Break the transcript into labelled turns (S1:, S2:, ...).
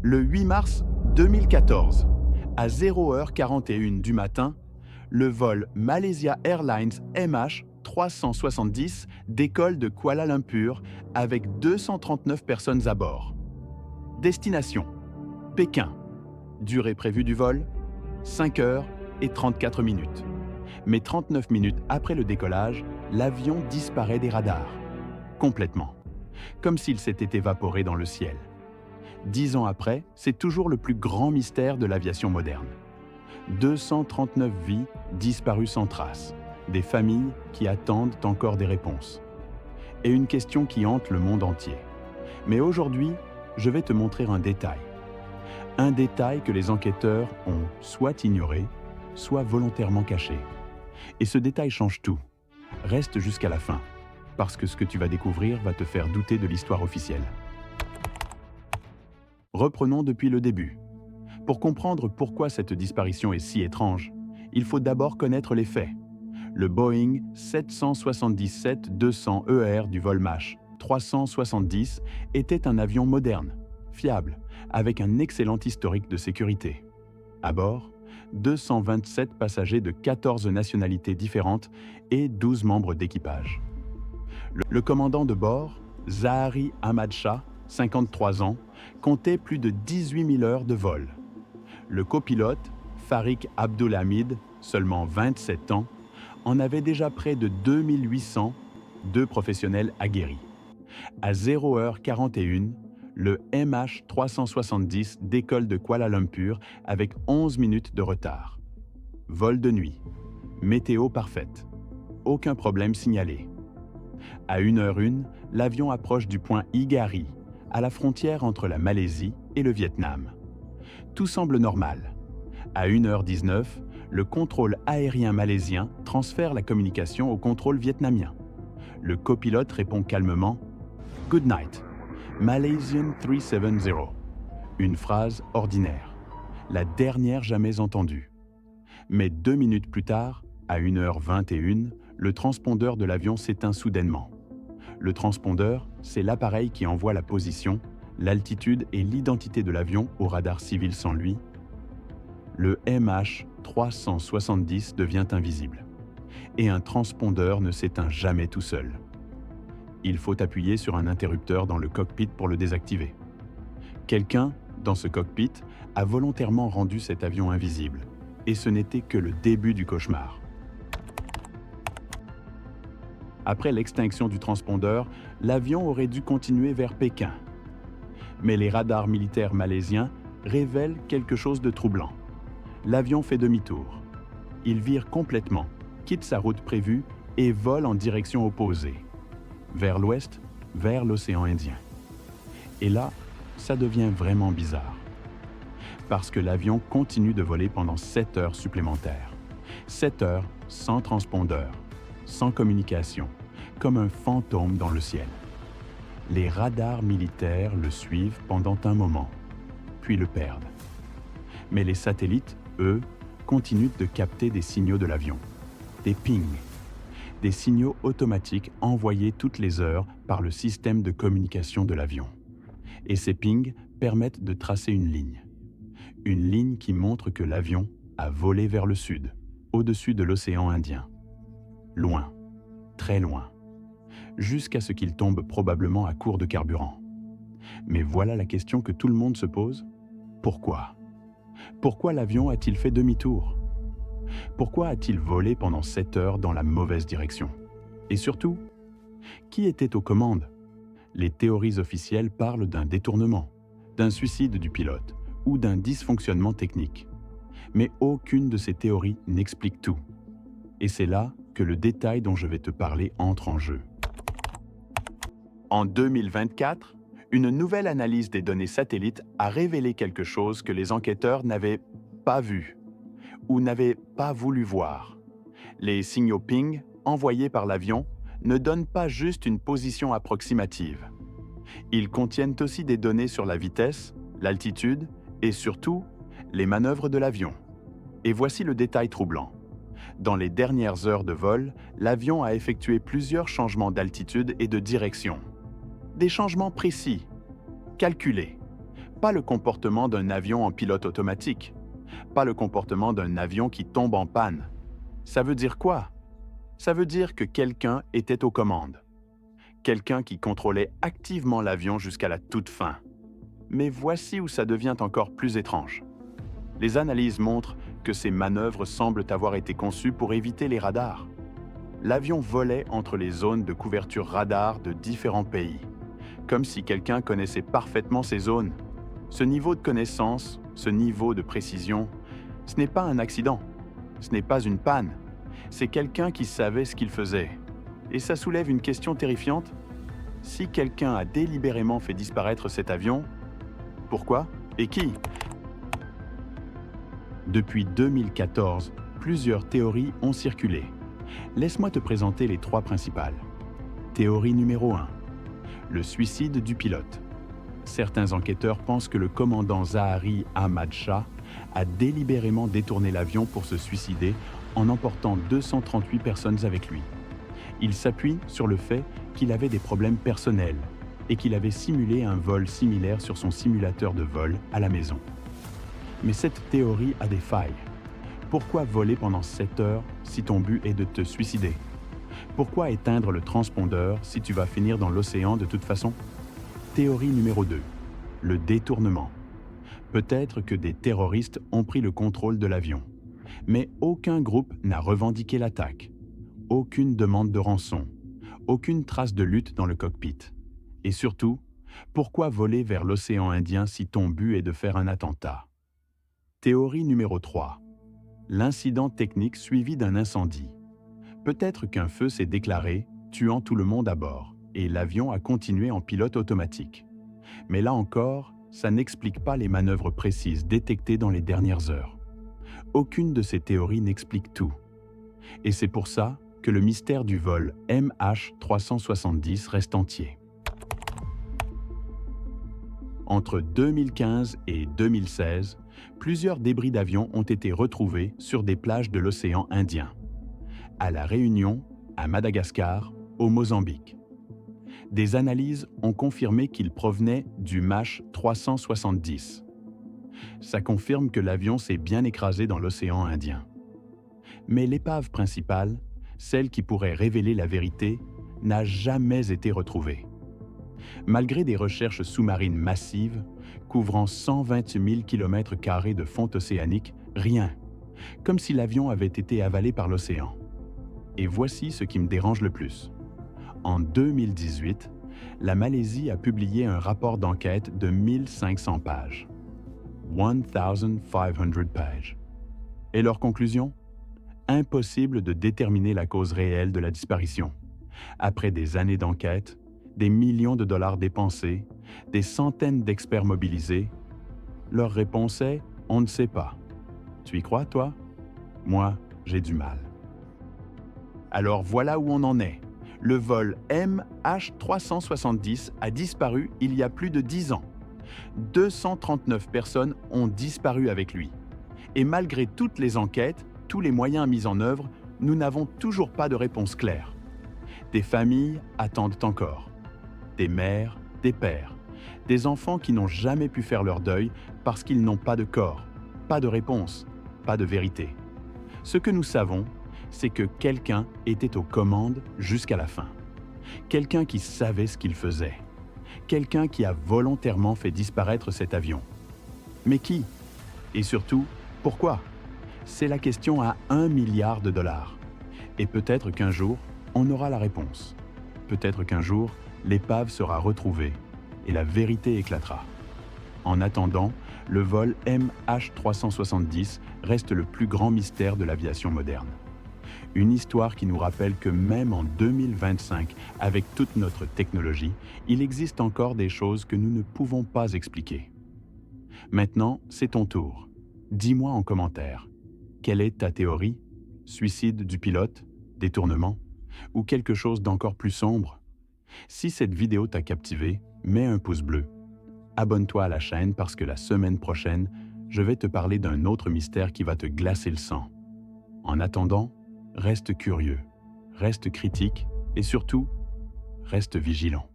S1: Le 8 mars 2014, à 0h41 du matin, le vol Malaysia Airlines MH370 décolle de Kuala Lumpur avec 239 personnes à bord. Destination: Pékin. Durée prévue du vol: 5 heures et 34 minutes. Mais 39 minutes après le décollage, l'avion disparaît des radars. Complètement. Comme s'il s'était évaporé dans le ciel. 10 ans après, c'est toujours le plus grand mystère de l'aviation moderne. 239 vies disparues sans trace, des familles qui attendent encore des réponses. Et une question qui hante le monde entier. Mais aujourd'hui, je vais te montrer un détail. Un détail que les enquêteurs ont soit ignoré, soit volontairement caché. Et ce détail change tout. Reste jusqu'à la fin, parce que ce que tu vas découvrir va te faire douter de l'histoire officielle. Reprenons depuis le début. Pour comprendre pourquoi cette disparition est si étrange, il faut d'abord connaître les faits. Le Boeing 777-200ER du vol MAX 370 était un avion moderne, fiable, avec un excellent historique de sécurité. À bord, 227 passagers de 14 nationalités différentes et 12 membres d'équipage. Le commandant de bord, Zahari Ahmad Shah, 53 ans, comptait plus de 18 000 heures de vol. Le copilote, Farik Abdulhamid, seulement 27 ans, en avait déjà près de 2800, deux professionnels aguerris. À 0h41, le MH370 décolle de Kuala Lumpur avec 11 minutes de retard. Vol de nuit. Météo parfaite. Aucun problème signalé. À 1h01, l'avion approche du point Igari, à la frontière entre la Malaisie et le Vietnam. Tout semble normal. À 1h19, le contrôle aérien malaisien transfère la communication au contrôle vietnamien. Le copilote répond calmement « Good night, Malaysian 370 ». Une phrase ordinaire, la dernière jamais entendue. Mais 2 minutes plus tard, à 1h21, le transpondeur de l'avion s'éteint soudainement. Le transpondeur, c'est l'appareil qui envoie la position, l'altitude et l'identité de l'avion au radar civil sans lui. Le MH370 devient invisible. Et un transpondeur ne s'éteint jamais tout seul. Il faut appuyer sur un interrupteur dans le cockpit pour le désactiver. Quelqu'un, dans ce cockpit, a volontairement rendu cet avion invisible. Et ce n'était que le début du cauchemar. Après l'extinction du transpondeur, l'avion aurait dû continuer vers Pékin. Mais les radars militaires malaisiens révèlent quelque chose de troublant. L'avion fait demi-tour. Il vire complètement, quitte sa route prévue et vole en direction opposée, vers l'ouest, vers l'océan Indien. Et là, ça devient vraiment bizarre. Parce que l'avion continue de voler pendant 7 heures supplémentaires. 7 heures sans transpondeur, sans communication, comme un fantôme dans le ciel. Les radars militaires le suivent pendant un moment, puis le perdent. Mais les satellites, eux, continuent de capter des signaux de l'avion, des pings, des signaux automatiques envoyés toutes les heures par le système de communication de l'avion. Et ces pings permettent de tracer une ligne qui montre que l'avion a volé vers le sud, au-dessus de l'océan Indien. Loin, très loin, jusqu'à ce qu'il tombe probablement à court de carburant. Mais voilà la question que tout le monde se pose. Pourquoi ? Pourquoi l'avion a-t-il fait demi-tour ? Pourquoi a-t-il volé pendant 7 heures dans la mauvaise direction ? Et surtout, qui était aux commandes ? Les théories officielles parlent d'un détournement, d'un suicide du pilote ou d'un dysfonctionnement technique. Mais aucune de ces théories n'explique tout. Et c'est là que le détail dont je vais te parler entre en jeu. En 2024, une nouvelle analyse des données satellites a révélé quelque chose que les enquêteurs n'avaient pas vu ou n'avaient pas voulu voir. Les signaux ping envoyés par l'avion ne donnent pas juste une position approximative. Ils contiennent aussi des données sur la vitesse, l'altitude et surtout les manœuvres de l'avion. Et voici le détail troublant. Dans les dernières heures de vol, l'avion a effectué plusieurs changements d'altitude et de direction. Des changements précis, calculés, Pas le comportement d'un avion en pilote automatique. Pas le comportement d'un avion qui tombe en panne. Ça veut dire quoi? Ça veut dire que quelqu'un était aux commandes. Quelqu'un qui contrôlait activement l'avion jusqu'à la toute fin. Mais voici où ça devient encore plus étrange. Les analyses montrent que ces manœuvres semblent avoir été conçues pour éviter les radars. L'avion volait entre les zones de couverture radar de différents pays, comme si quelqu'un connaissait parfaitement ces zones. Ce niveau de connaissance, ce niveau de précision, ce n'est pas un accident, ce n'est pas une panne, c'est quelqu'un qui savait ce qu'il faisait. Et ça soulève une question terrifiante. Si quelqu'un a délibérément fait disparaître cet avion, pourquoi et qui? Depuis 2014, plusieurs théories ont circulé. Laisse-moi te présenter les trois principales. Théorie numéro 1. Le suicide du pilote. Certains enquêteurs pensent que le commandant Zahari Ahmad Shah a délibérément détourné l'avion pour se suicider en emportant 238 personnes avec lui. Il s'appuie sur le fait qu'il avait des problèmes personnels et qu'il avait simulé un vol similaire sur son simulateur de vol à la maison. Mais cette théorie a des failles. Pourquoi voler pendant 7 heures si ton but est de te suicider? Pourquoi éteindre le transpondeur si tu vas finir dans l'océan de toute façon? Théorie numéro 2. Le détournement. Peut-être que des terroristes ont pris le contrôle de l'avion. Mais aucun groupe n'a revendiqué l'attaque. Aucune demande de rançon. Aucune trace de lutte dans le cockpit. Et surtout, pourquoi voler vers l'océan Indien si ton but est de faire un attentat? Théorie numéro 3. L'incident technique suivi d'un incendie. Peut-être qu'un feu s'est déclaré, tuant tout le monde à bord, et l'avion a continué en pilote automatique. Mais là encore, ça n'explique pas les manœuvres précises détectées dans les dernières heures. Aucune de ces théories n'explique tout. Et c'est pour ça que le mystère du vol MH370 reste entier. Entre 2015 et 2016, plusieurs débris d'avions ont été retrouvés sur des plages de l'océan Indien, à La Réunion, à Madagascar, au Mozambique. Des analyses ont confirmé qu'ils provenaient du MH 370. Ça confirme que l'avion s'est bien écrasé dans l'océan Indien. Mais l'épave principale, celle qui pourrait révéler la vérité, n'a jamais été retrouvée. Malgré des recherches sous-marines massives, couvrant 120 000 km² de fonte océanique, rien, comme si l'avion avait été avalé par l'océan. Et voici ce qui me dérange le plus. En 2018, la Malaisie a publié un rapport d'enquête de 1500 pages. 1500 pages. Et leur conclusion? Impossible de déterminer la cause réelle de la disparition. Après des années d'enquête, des millions de dollars dépensés, des centaines d'experts mobilisés, leur réponse est « on ne sait pas ». Tu y crois, toi? Moi, j'ai du mal. Alors voilà où on en est. Le vol MH370 a disparu il y a plus de 10 ans. 239 personnes ont disparu avec lui. Et malgré toutes les enquêtes, tous les moyens mis en œuvre, nous n'avons toujours pas de réponse claire. Des familles attendent encore. Des mères, des pères, des enfants qui n'ont jamais pu faire leur deuil parce qu'ils n'ont pas de corps, pas de réponse, pas de vérité. Ce que nous savons, c'est que quelqu'un était aux commandes jusqu'à la fin. Quelqu'un qui savait ce qu'il faisait. Quelqu'un qui a volontairement fait disparaître cet avion. Mais qui? Et surtout, pourquoi? C'est la question à 1 milliard de dollars. Et peut-être qu'un jour, on aura la réponse. Peut-être qu'un jour, l'épave sera retrouvée et la vérité éclatera. En attendant, le vol MH370 reste le plus grand mystère de l'aviation moderne. Une histoire qui nous rappelle que même en 2025, avec toute notre technologie, il existe encore des choses que nous ne pouvons pas expliquer. Maintenant, c'est ton tour. Dis-moi en commentaire, quelle est ta théorie? Suicide du pilote? Détournement? Ou quelque chose d'encore plus sombre? Si cette vidéo t'a captivé, mets un pouce bleu. Abonne-toi à la chaîne parce que la semaine prochaine, je vais te parler d'un autre mystère qui va te glacer le sang. En attendant, reste curieux, reste critique et surtout, reste vigilant.